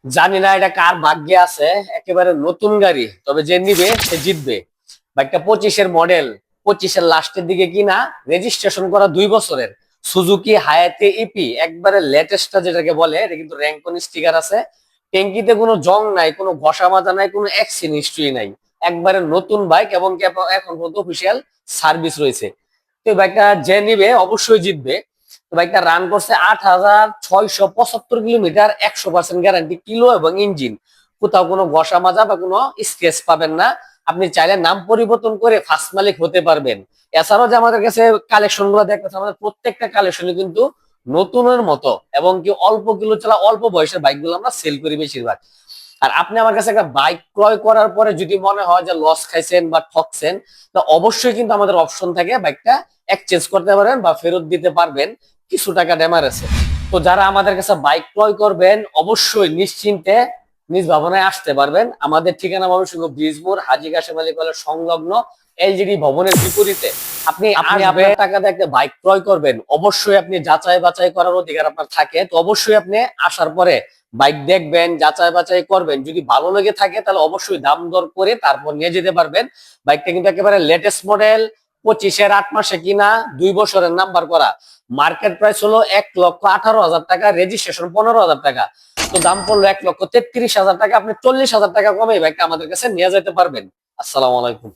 জানি না এটা কার ভাগ্যে আছে, একেবারে নতুন গাড়ি, তবে যে নিবে সে জিতবে। বাইকটা 25-এর মডেল, 25-এর লাস্টের দিকে কিনা, রেজিস্ট্রেশন করা 2 বছরের সুজুকি হায়াতে ইপি, একবারে লেটেস্টটা যেটাকে বলে। এটা কিন্তু র্যাঙ্কন স্টিকার আছে, ট্যাঙ্কিতে কোনো জং নাই, কোনো ঘষা মাজা নাই, কোনো অ্যাক্সিডেন্ট হিস্ট্রি নাই। একবারে নতুন বাইক এবং এখন পর্যন্ত অফিসিয়াল সার্ভিস রয়েছে। তো এই বাইকটা যে নিবে অবশ্যই জিতবে। তো বাইকটা রান করছে 8,675 কিলোমিটার, 100% গ্যারান্টি, কিলো এবং ইঞ্জিন। কোথাও কোনো ঘষা মাজা বা কোনো স্ক্র্যাচ পাবেন না। আপনি চাইলে নাম পরিবর্তন করে ফার্স্ট মালিক হতে পারবেন। এছাড়াও যে আমাদের কাছে কালেকশন গুলো দেখতেছে, আমাদের প্রত্যেকটা কালেকশনে কিন্তু নতুনের মতো, এবং কি অল্প কিলো চলা অল্প বয়সের বাইক গুলো আমরা সেল করি বেশিরভাগ। আর আপনি আমার কাছে একটা বাইক ক্রয় করার পরে যদি মনে হয় যে লস খাইছেন বা ঠকছেন, তো অবশ্যই কিন্তু আমাদের অপশন থাকে, বাইকটা এক্সচেঞ্জ করতে পারেন বা ফেরত দিতে পারবেন, কিছু টাকা ড্যামারেজে। তো যারা আমাদের কাছে বাইক ক্রয় করবেন অবশ্যই নিশ্চিন্তে নিজ ভাবনায় আসতে পারবেন। আমাদের ঠিকানা ময়মনসিংহ ব্রিজমোড়, হাজী কাশেম আলী কলেজ সংলগ্ন, এলজিডি ভবনের বিপরীতে। আপনি আপনার টাকা দিয়ে একটা বাইক ক্রয় করবেন, অবশ্যই আপনি যাচাই বাছাই করার অধিকার আপনার থাকে। তো অবশ্যই আপনি আসার পরে বাইক দেখবেন, যাচাই বাছাই করবেন, যদি ভালো লেগে থাকে তাহলে অবশ্যই দাম দর করে তারপর নিয়ে যেতে পারবেন। বাইকটা কিন্তু একেবারে লেটেস্ট মডেল, 25-এর 8 মাসে কিনা, 2 বছরের নাম্বার করা। মার্কেট প্রাইস হলো 1,18,000 টাকা, রেজিস্ট্রেশন 15,000 টাকা। তো দাম পড়লো 1,33,000 টাকা। আপনি 40,000 টাকা কমে বাইকটা আমাদের কাছে নিয়ে যেতে পারবেন। আসসালামু আলাইকুম।